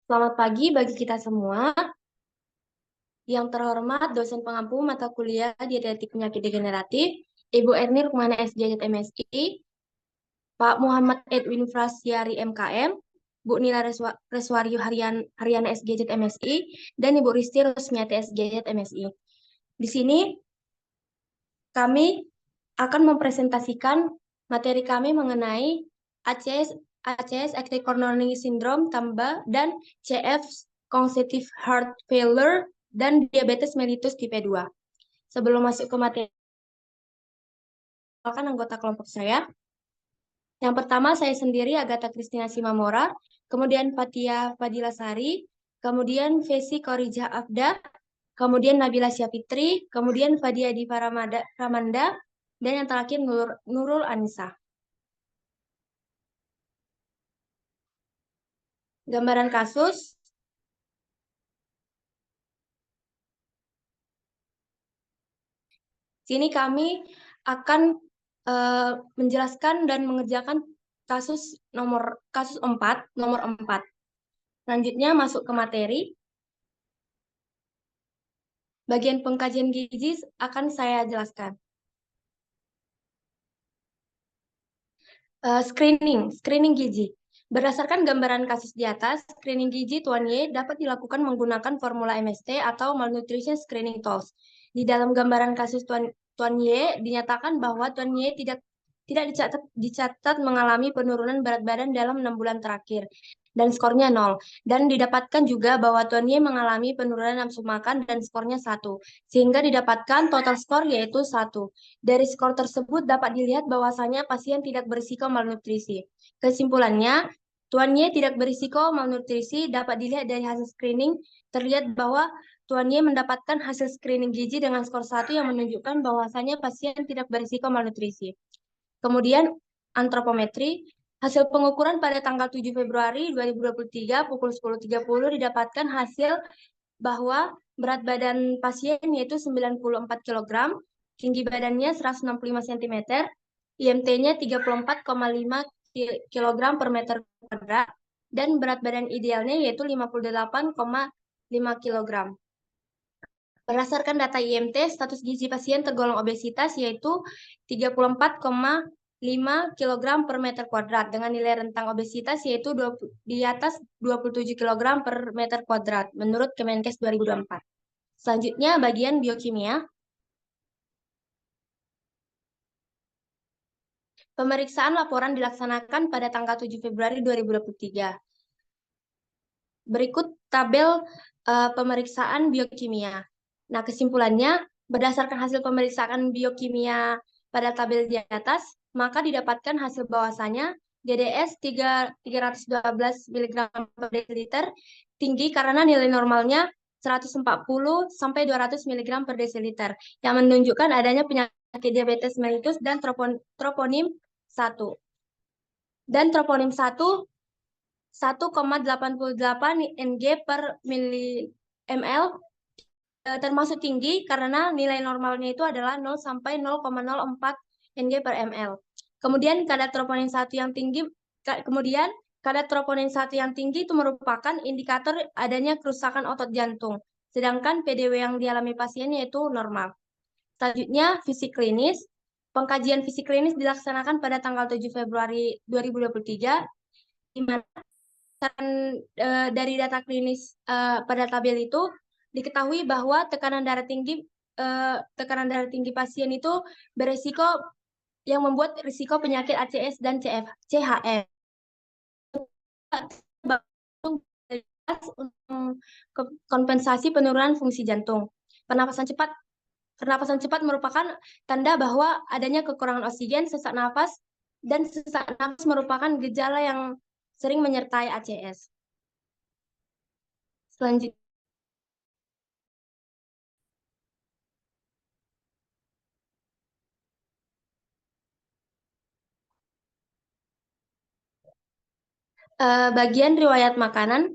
Selamat pagi bagi kita semua. Yang terhormat dosen pengampu mata kuliah Dietetik Penyakit Degeneratif, Ibu Erni Rukmana SJZ MSI, Pak Muhammad Edwin Frasyari MKM, Bu Nila Reswaryu Haryana SJZ MSI, dan Ibu Risti Rusmiati SJZ MSI. Di sini kami akan mempresentasikan materi kami mengenai ACS Active Coronary Syndrome tambah dan CF Congestive Heart Failure dan diabetes mellitus tipe 2. Sebelum masuk ke materi, anggota kelompok saya. Yang pertama saya sendiri Agatha Christina Simamora, kemudian Fatia Fadila Sari, kemudian Fesi Korija Afda, kemudian Nabila Syafitri, kemudian Fadia Diva Ramanda, dan yang terakhir Nurul Anissa. Gambaran kasus. Sini kami akan menjelaskan dan mengerjakan kasus nomor 4. Selanjutnya masuk ke materi. Bagian pengkajian gizi akan saya jelaskan. Screening gizi. Berdasarkan gambaran kasus di atas, screening gizi Tuan Y dapat dilakukan menggunakan formula MST atau Malnutrition Screening Tools. Di dalam gambaran kasus Tuan Y dinyatakan bahwa Tuan Y tidak dicatat mengalami penurunan berat badan dalam 6 bulan terakhir dan skornya 0. Dan didapatkan juga bahwa Tuan Y mengalami penurunan nafsu makan dan skornya 1, sehingga didapatkan total skor yaitu 1. Dari skor tersebut dapat dilihat bahwasanya pasien tidak berisiko malnutrisi. Kesimpulannya, Tuan Y tidak berisiko malnutrisi dapat dilihat dari hasil screening, terlihat bahwa Tuan Y mendapatkan hasil screening gizi dengan skor 1 yang menunjukkan bahwasanya pasien tidak berisiko malnutrisi. Kemudian antropometri, hasil pengukuran pada tanggal 7 Februari 2023 pukul 10.30 didapatkan hasil bahwa berat badan pasien yaitu 94 kg, tinggi badannya 165 cm, IMT-nya 34,5 kg per meter kuadrat, dan berat badan idealnya yaitu 58,5 kg. Berdasarkan data IMT, status gizi pasien tergolong obesitas yaitu 34,5 kg per meter kuadrat dengan nilai rentang obesitas yaitu di atas 27 kg per meter kuadrat menurut Kemenkes 2024. Selanjutnya bagian biokimia. Pemeriksaan laporan dilaksanakan pada tanggal 7 Februari 2023. Berikut tabel pemeriksaan biokimia. Nah, kesimpulannya, berdasarkan hasil pemeriksaan biokimia pada tabel di atas, maka didapatkan hasil bahwasanya DDS 312 mg per desiliter tinggi karena nilai normalnya 140 sampai 200 mg per desiliter, yang menunjukkan adanya penyakit diabetes mellitus dan troponim 1. Dan troponim 1 1,88 Ng per ml termasuk tinggi karena nilai normalnya itu adalah 0 sampai 0,04 Ng per ml. Kemudian kadar troponin 1 yang tinggi itu merupakan indikator adanya kerusakan otot jantung, sedangkan PDW yang dialami pasien yaitu normal. Selanjutnya, fisik klinis. Pengkajian fisik klinis dilaksanakan pada tanggal 7 Februari 2023, di mana dari data klinis pada tabel itu diketahui bahwa tekanan darah tinggi pasien itu beresiko yang membuat risiko penyakit ACS dan CHF. Kompensasi penurunan fungsi jantung. Pernapasan cepat merupakan tanda bahwa adanya kekurangan oksigen, sesak nafas, dan sesak nafas merupakan gejala yang sering menyertai ACS. Selanjutnya, bagian riwayat makan,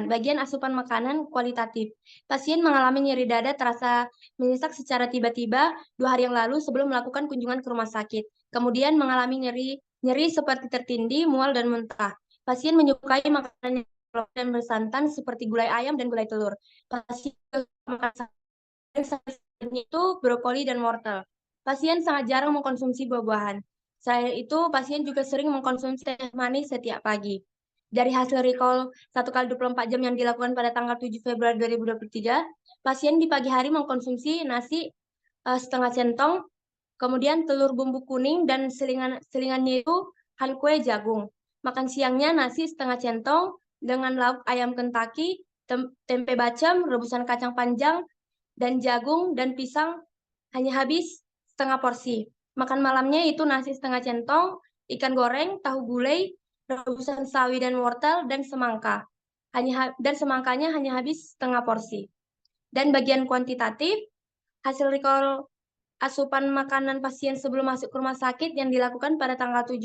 bagian asupan makanan kualitatif. Pasien mengalami nyeri dada terasa menyesak secara tiba-tiba 2 hari yang lalu sebelum melakukan kunjungan ke rumah sakit. Kemudian mengalami nyeri seperti tertindih, mual, dan muntah. Pasien menyukai makanan dan bersantan seperti gulai ayam dan gulai telur. Pasien makan sayurnya itu brokoli dan wortel. Pasien sangat jarang mengkonsumsi buah-buahan. Selain itu, pasien juga sering mengkonsumsi teh manis setiap pagi. Dari hasil recall 1 kali 24 jam yang dilakukan pada tanggal 7 Februari 2023, pasien di pagi hari mengkonsumsi nasi setengah centong, kemudian telur bumbu kuning dan selingannya itu kue jagung. Makan siangnya nasi setengah centong dengan lauk ayam Kentucky, tempe bacem, rebusan kacang panjang, dan jagung dan pisang hanya habis setengah porsi. Makan malamnya itu nasi setengah centong, ikan goreng, tahu gulai, rebusan sawi dan wortel, dan semangka. Dan semangkanya hanya habis setengah porsi. Dan bagian kuantitatif, hasil recall asupan makanan pasien sebelum masuk ke rumah sakit yang dilakukan pada tanggal 7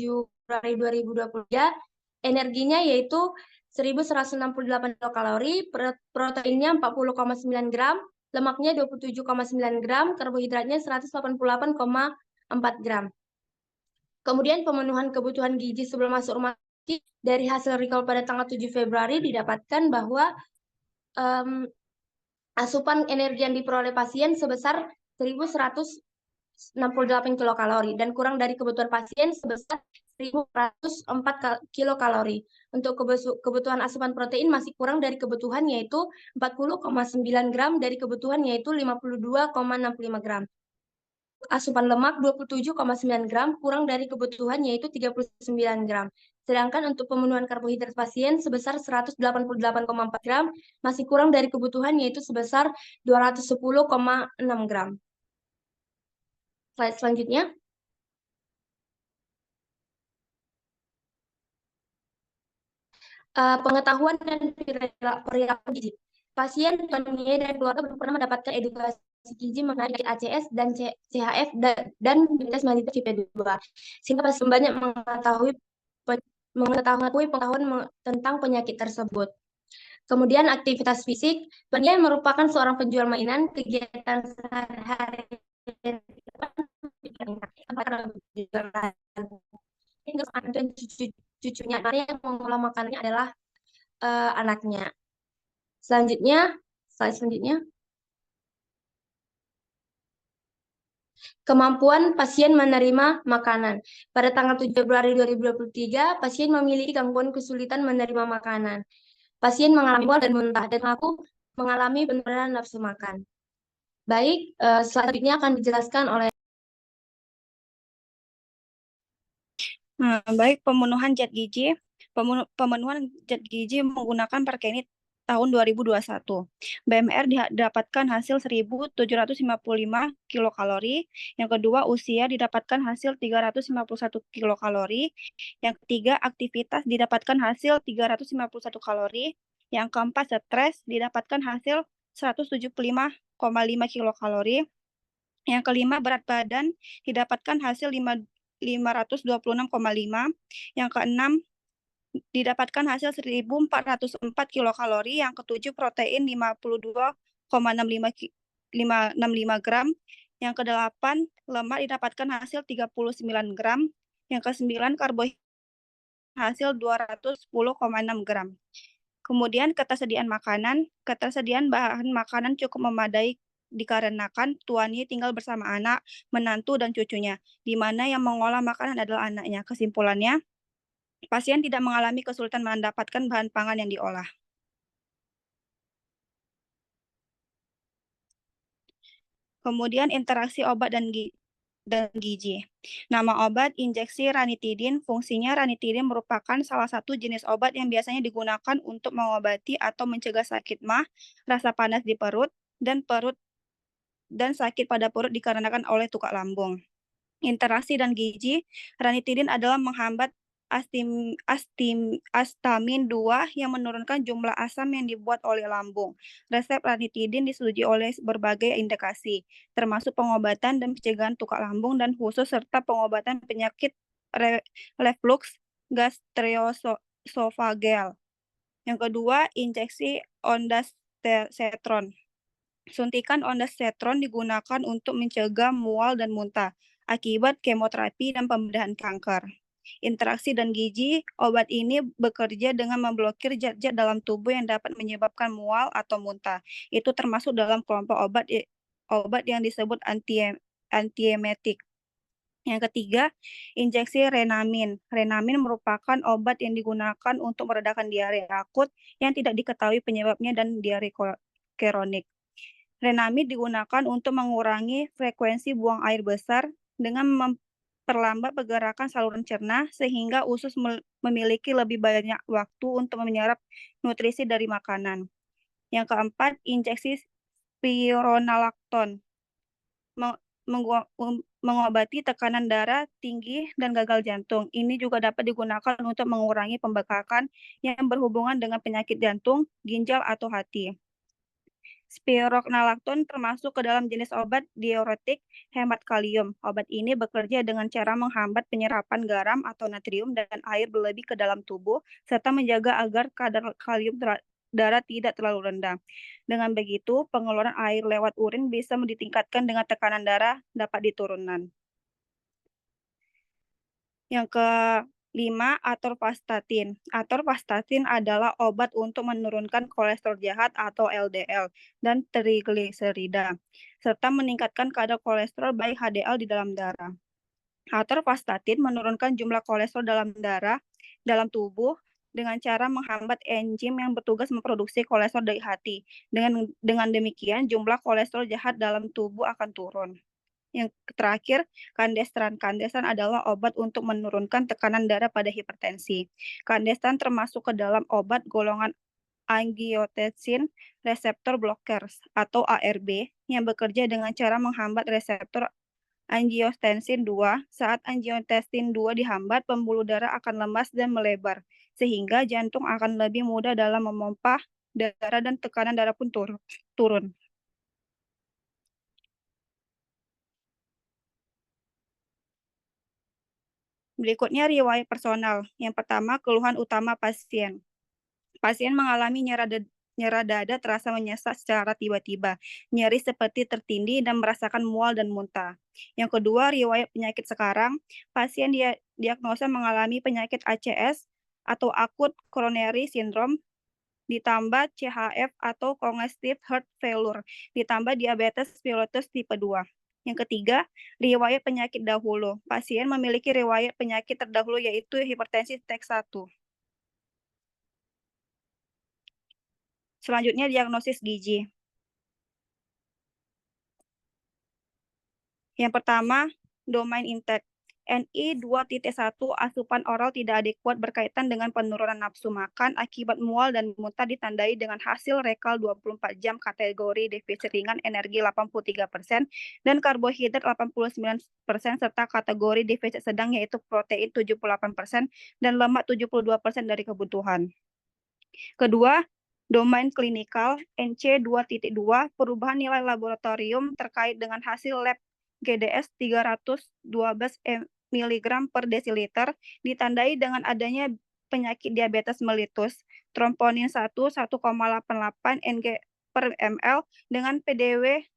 Februari 2023, energinya yaitu 1.168 kilokalori, proteinnya 40,9 gram, lemaknya 27,9 gram, karbohidratnya 188,4 gram. Kemudian pemenuhan kebutuhan gizi sebelum masuk rumah sakit dari hasil recall pada tanggal 7 Februari didapatkan bahwa asupan energi yang diperoleh pasien sebesar 1.168 kilokalori dan kurang dari kebutuhan pasien sebesar 1.104 kilokalori. Untuk kebutuhan asupan protein masih kurang dari kebutuhan yaitu 40,9 gram dari kebutuhan yaitu 52,65 gram. Asupan lemak 27,9 gram kurang dari kebutuhan yaitu 39 gram. Sedangkan untuk pemenuhan karbohidrat pasien sebesar 188,4 gram masih kurang dari kebutuhan yaitu sebesar 210,6 gram. Slide selanjutnya. Pengetahuan dan perilaku gizi. Pasien, temannya, dan keluarga belum pernah mendapatkan edukasi gizi mengenai ACS dan CHF dan diabetes mellitus tipe 2. Sehingga pasien banyak mengetahui pengetahuan tentang penyakit tersebut. Kemudian aktivitas fisik, dia merupakan seorang penjual mainan, kegiatan sehari-hari cucunya yang mengolah makanannya adalah anaknya. Selanjutnya, slide selanjutnya. Kemampuan pasien menerima makanan. Pada tanggal 7 Februari 2023, pasien memiliki gangguan kesulitan menerima makanan. Pasien mengalami mual dan muntah dan aku mengalami penurunan nafsu makan. Baik, selanjutnya akan dijelaskan oleh baik, pemenuhan zat gizi. Pemenuhan zat gizi menggunakan Perkenit tahun 2021. BMR didapatkan hasil 1.755 kilokalori. Yang kedua, usia didapatkan hasil 351 kilokalori. Yang ketiga, aktivitas didapatkan hasil 351 kalori. Yang keempat, stres didapatkan hasil 175,5 kilokalori. Yang kelima, berat badan didapatkan hasil 526,5. Yang keenam, didapatkan hasil 1.404 kilokalori. Yang ketujuh, protein 52,65 gram. Yang kedelapan, lemak didapatkan hasil 39 gram. Yang kesembilan, karbohidrat hasil 210,6 gram. Kemudian ketersediaan bahan makanan cukup memadai dikarenakan Tuan Y tinggal bersama anak, menantu, dan cucunya, di mana yang mengolah makanan adalah anaknya. Kesimpulannya, pasien tidak mengalami kesulitan mendapatkan bahan pangan yang diolah. Kemudian interaksi obat dan gizi. Nama obat injeksi ranitidin. Fungsinya, ranitidin merupakan salah satu jenis obat yang biasanya digunakan untuk mengobati atau mencegah sakit MAH, rasa panas di perut, dan sakit pada perut dikarenakan oleh tukak lambung. Interaksi dan gizi, ranitidin adalah menghambat astamin 2 yang menurunkan jumlah asam yang dibuat oleh lambung. Resep ranitidin disetujui oleh berbagai indikasi, termasuk pengobatan dan pencegahan tukak lambung dan khusus serta pengobatan penyakit reflux gastroesophageal. Yang kedua, injeksi ondansetron. Suntikan ondansetron digunakan untuk mencegah mual dan muntah akibat kemoterapi dan pembedahan kanker. interaksi dan gizi, obat ini bekerja dengan memblokir zat-zat dalam tubuh yang dapat menyebabkan mual atau muntah. Itu termasuk dalam kelompok obat yang disebut antiemetik. Yang ketiga, injeksi Renamin. Renamin merupakan obat yang digunakan untuk meredakan diare akut yang tidak diketahui penyebabnya dan diare kronik. Renamin digunakan untuk mengurangi frekuensi buang air besar dengan memperlambat pergerakan saluran cerna sehingga usus memiliki lebih banyak waktu untuk menyerap nutrisi dari makanan. Yang keempat, injeksi spironolakton mengobati tekanan darah tinggi dan gagal jantung. Ini juga dapat digunakan untuk mengurangi pembekakan yang berhubungan dengan penyakit jantung, ginjal, atau hati. Spironolakton termasuk ke dalam jenis obat diuretik hemat kalium. Obat ini bekerja dengan cara menghambat penyerapan garam atau natrium dan air berlebih ke dalam tubuh, serta menjaga agar kadar kalium darah tidak terlalu rendah. Dengan begitu, pengeluaran air lewat urin bisa ditingkatkan dengan tekanan darah dapat diturunkan. Yang kelima, atorvastatin. Atorvastatin adalah obat untuk menurunkan kolesterol jahat atau LDL dan trigliserida, serta meningkatkan kadar kolesterol baik HDL di dalam darah. Atorvastatin menurunkan jumlah kolesterol dalam tubuh dengan cara menghambat enzim yang bertugas memproduksi kolesterol dari hati. Dengan demikian, jumlah kolesterol jahat dalam tubuh akan turun. Yang terakhir, kandestran. Kandestran adalah obat untuk menurunkan tekanan darah pada hipertensi. Kandestran termasuk ke dalam obat golongan angiotensin receptor blockers atau ARB yang bekerja dengan cara menghambat reseptor angiotensin 2. Saat angiotensin 2 dihambat, pembuluh darah akan lemas dan melebar, sehingga jantung akan lebih mudah dalam memompa darah dan tekanan darah pun turun. Berikutnya riwayat personal. Yang pertama, keluhan utama pasien. Pasien mengalami nyeri dada terasa menyesat secara tiba-tiba, nyeri seperti tertindih dan merasakan mual dan muntah. Yang kedua, riwayat penyakit sekarang. Pasien diagnosa mengalami penyakit ACS atau akut coronary syndrome, ditambah CHF atau congestive heart failure, ditambah diabetes mellitus tipe 2. Yang ketiga, riwayat penyakit dahulu. Pasien memiliki riwayat penyakit terdahulu yaitu hipertensi tipe 1. Selanjutnya, diagnosis gizi. Yang pertama, domain intake. NI 2.1 asupan oral tidak adekuat berkaitan dengan penurunan nafsu makan akibat mual dan muntah ditandai dengan hasil rekal 24 jam kategori defisit ringan energi 83% dan karbohidrat 89% serta kategori defisit sedang yaitu protein 78% dan lemak 72% dari kebutuhan. Kedua, domain klinikal NC 2.2 perubahan nilai laboratorium terkait dengan hasil lab GDS 312 mg per desiliter ditandai dengan adanya penyakit diabetes mellitus, troponin 1,88 Ng per ml dengan PDW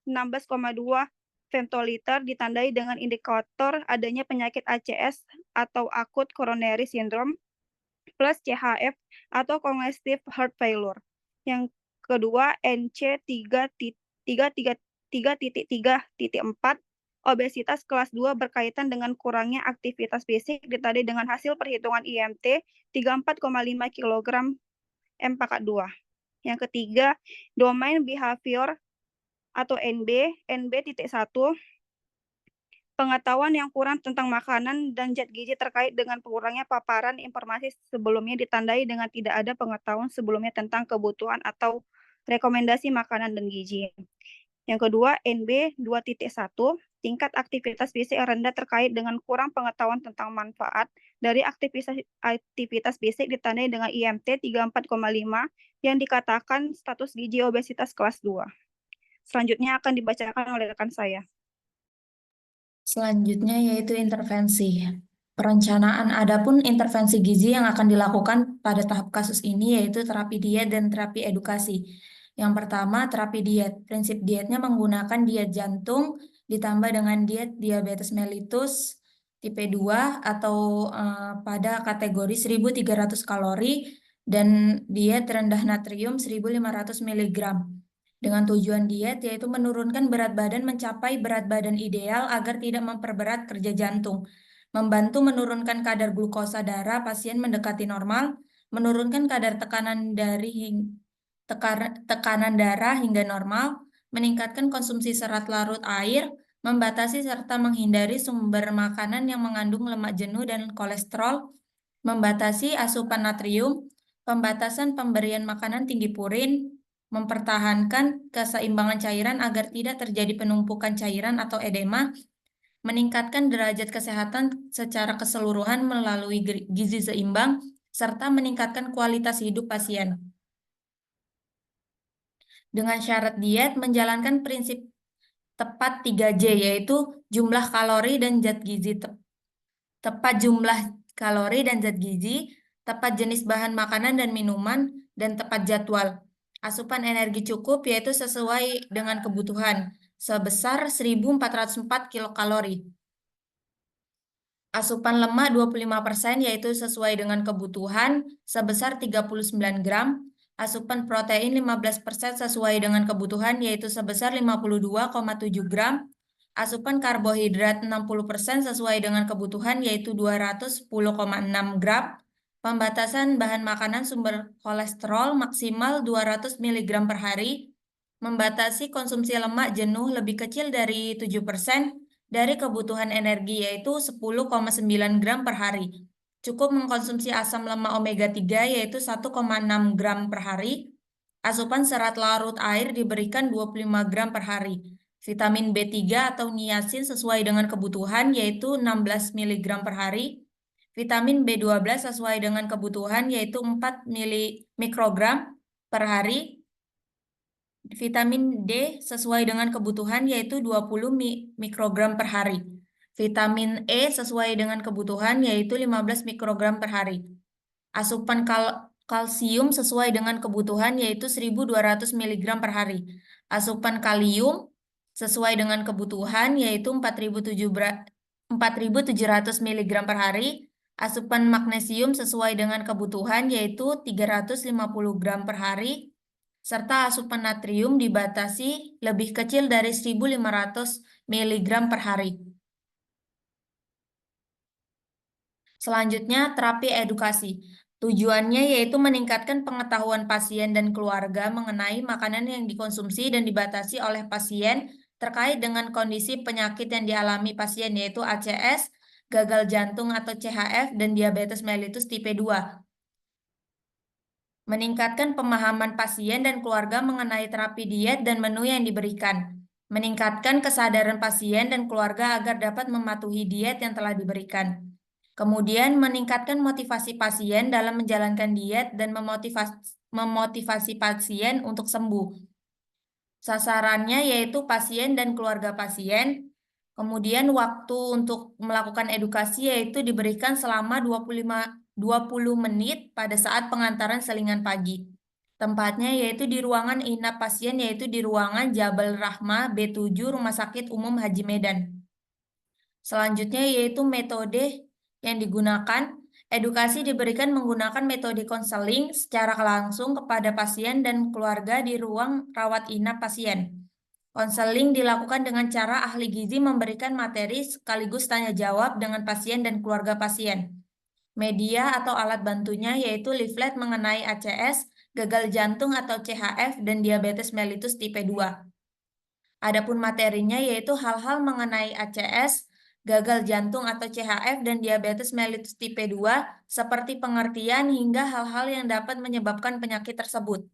16,2 femtoliter ditandai dengan indikator adanya penyakit ACS atau akut coronary syndrome plus CHF atau congestive heart failure. Yang kedua, NC 3.3.4 obesitas kelas 2 berkaitan dengan kurangnya aktivitas fisik ditandai dengan hasil perhitungan IMT 34,5 kg M42. Yang ketiga, domain behavior atau NB.1 pengetahuan yang kurang tentang makanan dan zat gizi terkait dengan kurangnya paparan informasi sebelumnya ditandai dengan tidak ada pengetahuan sebelumnya tentang kebutuhan atau rekomendasi makanan dan gizi. Yang kedua, NB 2.1, tingkat aktivitas fisik rendah terkait dengan kurang pengetahuan tentang manfaat dari aktivitas fisik ditandai dengan IMT 34,5 yang dikatakan status gizi obesitas kelas 2. Selanjutnya akan dibacakan oleh rekan saya. Selanjutnya yaitu intervensi. Perencanaan. Adapun intervensi gizi yang akan dilakukan pada tahap kasus ini yaitu terapi diet dan terapi edukasi. Yang pertama, terapi diet. Prinsip dietnya menggunakan diet jantung ditambah dengan diet diabetes mellitus tipe 2 atau pada kategori 1.300 kalori dan diet rendah natrium 1.500 mg. Dengan tujuan diet yaitu menurunkan berat badan mencapai berat badan ideal agar tidak memperberat kerja jantung, membantu menurunkan kadar glukosa darah pasien mendekati normal, menurunkan kadar tekanan darah hingga normal, meningkatkan konsumsi serat larut air, membatasi serta menghindari sumber makanan yang mengandung lemak jenuh dan kolesterol, membatasi asupan natrium, pembatasan pemberian makanan tinggi purin, mempertahankan keseimbangan cairan agar tidak terjadi penumpukan cairan atau edema, meningkatkan derajat kesehatan secara keseluruhan melalui gizi seimbang, serta meningkatkan kualitas hidup pasien. Dengan syarat diet menjalankan prinsip tepat 3J, yaitu jumlah kalori dan zat gizi tepat jumlah kalori dan zat gizi, tepat jenis bahan makanan dan minuman, dan tepat jadwal. Asupan energi cukup yaitu sesuai dengan kebutuhan sebesar 1.404 kilokalori. Asupan lemak 25% yaitu sesuai dengan kebutuhan sebesar 39 gram. Asupan protein 15% sesuai dengan kebutuhan yaitu sebesar 52,7 gram. Asupan karbohidrat 60% sesuai dengan kebutuhan yaitu 210,6 gram. Pembatasan bahan makanan sumber kolesterol maksimal 200 mg per hari. Membatasi konsumsi lemak jenuh lebih kecil dari 7% dari kebutuhan energi yaitu 10,9 gram per hari. Cukup mengkonsumsi asam lemak omega 3 yaitu 1,6 gram per hari. Asupan serat larut air diberikan 25 gram per hari. Vitamin B3 atau niacin sesuai dengan kebutuhan yaitu 16 mg per hari. Vitamin B12 sesuai dengan kebutuhan yaitu 4 mikrogram per hari. Vitamin D sesuai dengan kebutuhan yaitu 20 mikrogram per hari. Vitamin E sesuai dengan kebutuhan yaitu 15 mikrogram per hari. Asupan kalsium sesuai dengan kebutuhan yaitu 1.200 mg per hari. Asupan kalium sesuai dengan kebutuhan yaitu 4.700 mg per hari. Asupan magnesium sesuai dengan kebutuhan yaitu 350 gram per hari. Serta asupan natrium dibatasi lebih kecil dari 1.500 mg per hari. Selanjutnya, terapi edukasi. Tujuannya yaitu meningkatkan pengetahuan pasien dan keluarga mengenai makanan yang dikonsumsi dan dibatasi oleh pasien terkait dengan kondisi penyakit yang dialami pasien yaitu ACS, gagal jantung atau CHF, dan diabetes mellitus tipe 2. Meningkatkan pemahaman pasien dan keluarga mengenai terapi diet dan menu yang diberikan. Meningkatkan kesadaran pasien dan keluarga agar dapat mematuhi diet yang telah diberikan. Kemudian meningkatkan motivasi pasien dalam menjalankan diet dan memotivasi pasien untuk sembuh. Sasarannya yaitu pasien dan keluarga pasien. Kemudian waktu untuk melakukan edukasi yaitu diberikan selama 20 menit pada saat pengantaran selingan pagi. Tempatnya yaitu di ruangan inap pasien yaitu di ruangan Jabal Rahmah B7 Rumah Sakit Umum Haji Medan. Selanjutnya yaitu metode yang digunakan. Edukasi diberikan menggunakan metode konseling secara langsung kepada pasien dan keluarga di ruang rawat inap pasien. Konseling dilakukan dengan cara ahli gizi memberikan materi sekaligus tanya jawab dengan pasien dan keluarga pasien. Media atau alat bantunya yaitu leaflet mengenai ACS, gagal jantung atau CHF, dan diabetes mellitus tipe 2. Adapun materinya yaitu hal-hal mengenai ACS, gagal jantung atau CHF, dan diabetes mellitus tipe 2, seperti pengertian hingga hal-hal yang dapat menyebabkan penyakit tersebut.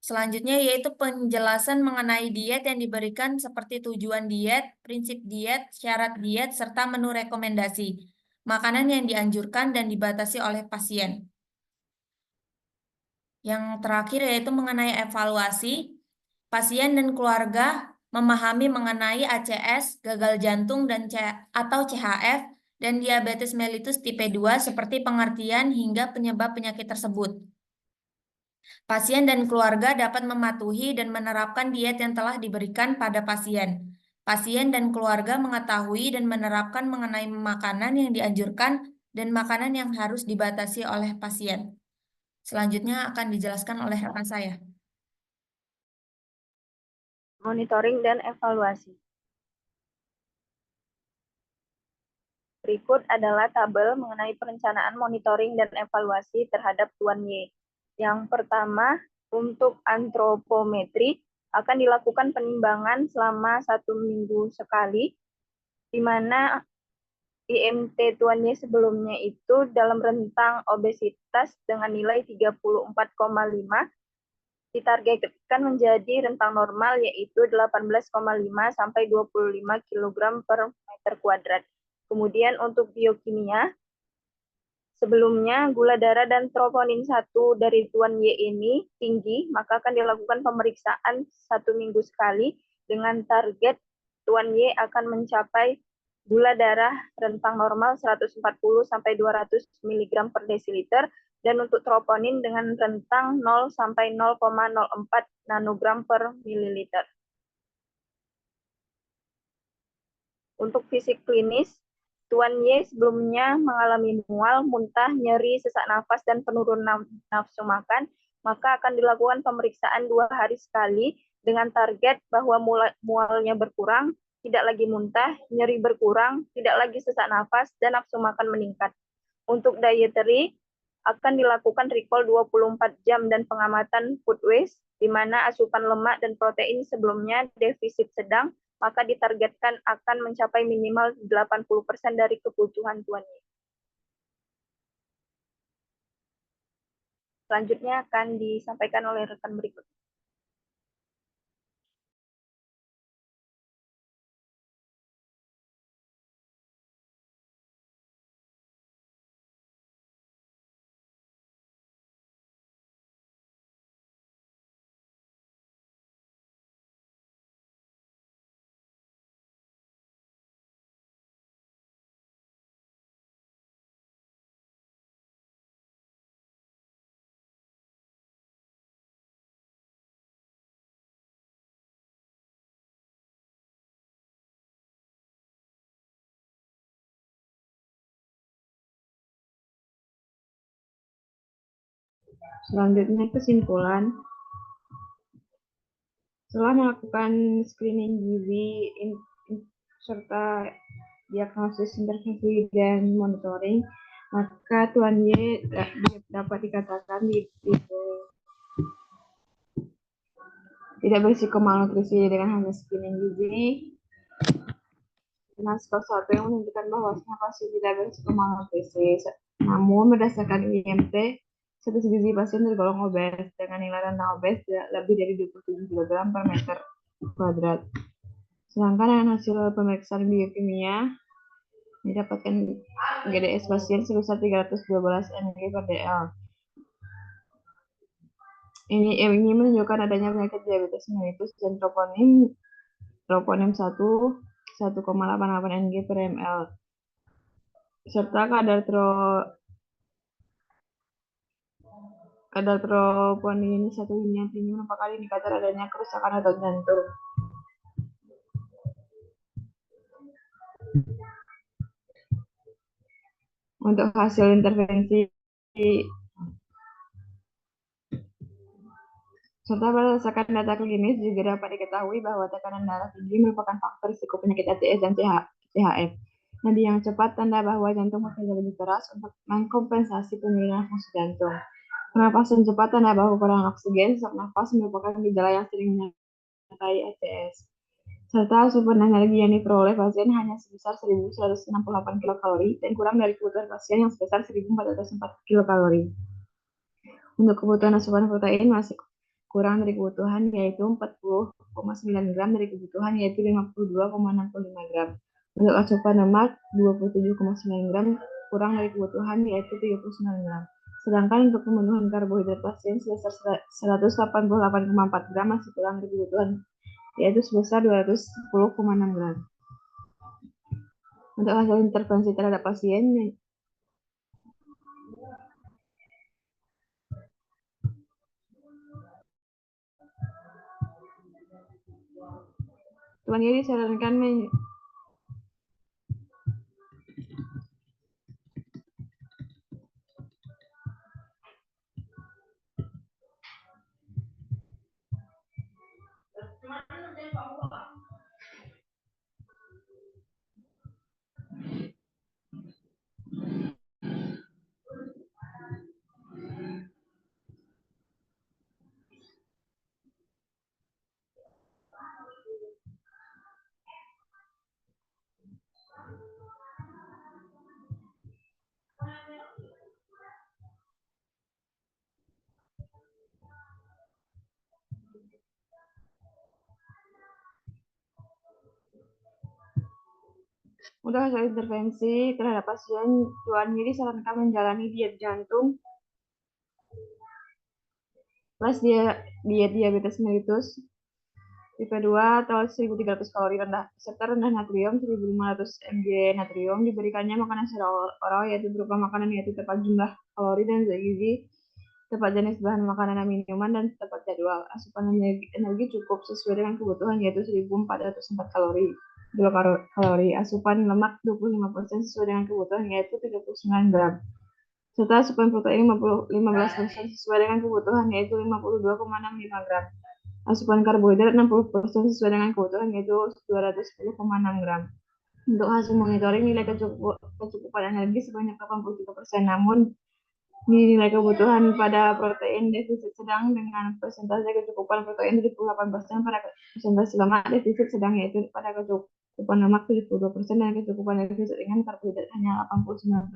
Selanjutnya yaitu penjelasan mengenai diet yang diberikan seperti tujuan diet, prinsip diet, syarat diet, serta menu rekomendasi, makanan yang dianjurkan dan dibatasi oleh pasien. Yang terakhir yaitu mengenai evaluasi. Pasien dan keluarga memahami mengenai ACS, gagal jantung atau CHF, dan diabetes mellitus tipe 2 seperti pengertian hingga penyebab penyakit tersebut. Pasien dan keluarga dapat mematuhi dan menerapkan diet yang telah diberikan pada pasien. Pasien dan keluarga mengetahui dan menerapkan mengenai makanan yang dianjurkan dan makanan yang harus dibatasi oleh pasien. Selanjutnya akan dijelaskan oleh rekan saya. Monitoring dan evaluasi. Berikut adalah tabel mengenai perencanaan monitoring dan evaluasi terhadap Tuan Y. Yang pertama, untuk antropometri akan dilakukan penimbangan selama 1 minggu sekali, di mana IMT Tuan Y sebelumnya itu dalam rentang obesitas dengan nilai 34,5 ditargetkan menjadi rentang normal yaitu 18,5 sampai 25 kg per meter kuadrat. Kemudian untuk biokimia, sebelumnya gula darah dan troponin 1 dari Tuan Y ini tinggi, maka akan dilakukan pemeriksaan 1 minggu sekali dengan target Tuan Y akan mencapai gula darah rentang normal 140 sampai 200 mg per desiliter dan untuk troponin dengan rentang 0 sampai 0,04 nanogram per mililiter. Untuk fisik klinis, Tuan Y sebelumnya mengalami mual, muntah, nyeri, sesak nafas, dan penurunan nafsu makan, maka akan dilakukan pemeriksaan 2 hari sekali dengan target bahwa mualnya berkurang, tidak lagi muntah, nyeri berkurang, tidak lagi sesak nafas, dan nafsu makan meningkat. Untuk dietary, akan dilakukan recall 24 jam dan pengamatan food waste, di mana asupan lemak dan protein sebelumnya defisit sedang, maka ditargetkan akan mencapai minimal 80% dari kebutuhan Tuan Y. Selanjutnya akan disampaikan oleh rekan berikut. Selanjutnya kesimpulan. Setelah melakukan screening gizi serta diagnosis, intervensi, dan monitoring, maka Tuan Y dapat dikatakan tidak berisiko malnutrisi dengan hanya screening gizi. Dengan skor 1 yang menunjukkan bahwa pasien tidak berisiko malnutrisi. Namun berdasarkan IMT, status gizi pasien tergolong obes dengan nilai rendah obes lebih dari 27 kg per meter kuadrat. Sedangkan dengan hasil pemeriksaan biokimia didapatkan GDS pasien sebesar 312 mg per dl. Ini menunjukkan adanya penyakit diabetes mellitus dan troponin 1,88 mg per ml. Serta kadar troponin 1 yang tinggi merupakan indikator adanya kerusakan otot jantung. Untuk hasil intervensi serta berdasarkan data klinis juga dapat diketahui bahwa tekanan darah tinggi merupakan faktor risiko penyakit ACS dan CHF. Nadi yang cepat tanda bahwa jantung bekerja lebih keras untuk mengkompensasi penurunan fungsi jantung. Pernapasan cepat tanda bahwa kurang oksigen, sesak nafas merupakan gejala yang sering menyertai ACS. Serta asupan energi yang diperoleh pasien hanya sebesar 1.168 kilokalori dan kurang dari kebutuhan pasien yang sebesar 1.404 kilokalori. Untuk kebutuhan asupan protein masih kurang dari kebutuhan yaitu 40,9 gram dari kebutuhan yaitu 52,65 gram. Untuk asupan lemak 27,9 gram kurang dari kebutuhan yaitu 39 gram. Sedangkan untuk pemenuhan karbohidrat pasien sebesar 188,4 gram masih kurang dari kebutuhan yaitu sebesar 210,6 gram. Untuk hasil intervensi terhadap pasien Tuan Y disarankan untuk hasil intervensi terhadap pasien, Tuan Y disarankan menjalani diet jantung plus diet diabetes mellitus tipe 2 atau 1.300 kalori rendah serta rendah natrium 1.500 mg natrium. Diberikannya makanan secara oral yaitu berupa makanan yaitu tepat jumlah kalori dan zat gizi, tepat jenis bahan makanan dan minuman, dan tepat jadwal. Asupan energi cukup sesuai dengan kebutuhan yaitu 1.404 kalori. Asupan lemak 25% sesuai dengan kebutuhan yaitu 39 gram. Serta asupan protein 15% sesuai dengan kebutuhan yaitu 52,65 gram. Asupan karbohidrat 60% sesuai dengan kebutuhan yaitu 210,6 gram. Untuk hasil monitoring nilai kecukupan energi sebanyak 83%, namun nilai kebutuhan pada protein defisit sedang dengan persentase kecukupan protein 78% pada persentase lemak defisit sedang yaitu pada kecukupan lemak 72% dan kecukupan defisit ringan karbohidrat hanya 89%.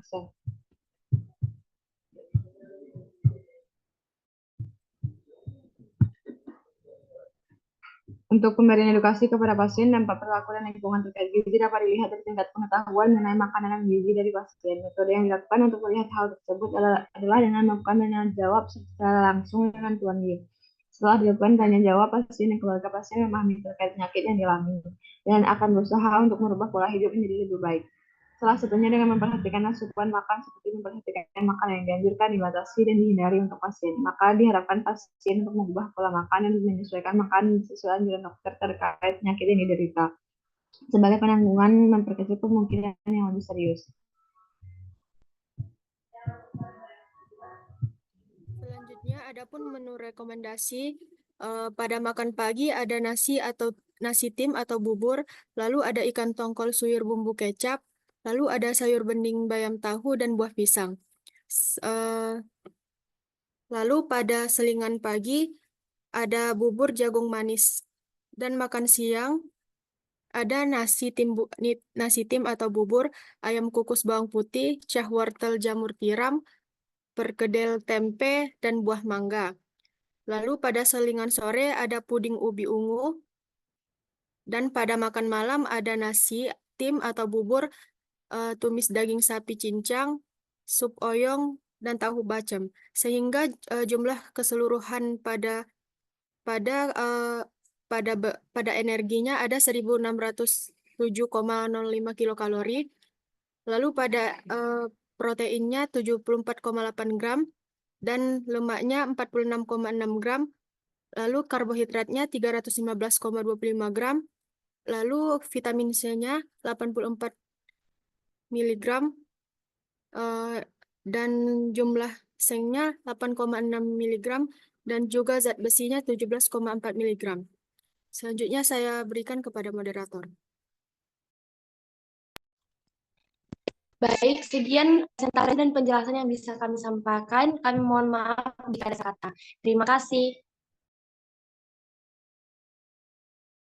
Untuk pemberian edukasi kepada pasien, dampak perilaku dan lingkungan terkait gizi dapat dilihat dari tingkat pengetahuan mengenai makanan dan gizi dari pasien. Metode yang dilakukan untuk melihat hal tersebut adalah dengan melakukan tanya jawab secara langsung dengan Tuan Y. Setelah dilakukan tanya jawab, pasien dan keluarga pasien memahami terkait penyakit yang dialami dan akan berusaha untuk merubah pola hidup menjadi lebih baik. Salah satunya dengan memperhatikan asupan makan seperti memperhatikan makanan yang dianjurkan, dibatasi, dan dihindari untuk pasien. Maka diharapkan pasien untuk mengubah pola makan dan menyesuaikan makan sesuai anjuran dokter terkait penyakit yang diderita. Sebagai penanggungan memperkecil kemungkinan yang lebih serius. Selanjutnya, adapun menu rekomendasi pada makan pagi ada nasi tim atau bubur, lalu ada ikan tongkol suwir bumbu kecap, lalu ada sayur bening bayam tahu dan buah pisang. Lalu pada selingan pagi ada bubur jagung manis, dan makan siang ada nasi tim atau bubur, ayam kukus bawang putih, cah wortel jamur tiram, perkedel tempe, dan buah mangga. Lalu pada selingan sore ada puding ubi ungu, dan pada makan malam ada nasi tim atau bubur, tumis daging sapi cincang, sup oyong, dan tahu bacem. Sehingga jumlah keseluruhan pada energinya ada 1.607,05 kilokalori. Lalu pada proteinnya 74,8 gram dan lemaknya 46,6 gram. Lalu karbohidratnya 315,25 gram. Lalu vitamin C-nya 84 mg dan jumlah sengnya 8,6 mg dan juga zat besinya 17,4 mg. Selanjutnya saya berikan kepada moderator. Baik, sekian presentasi dan penjelasan yang bisa kami sampaikan. Kami mohon maaf jika ada salah kata. Terima kasih.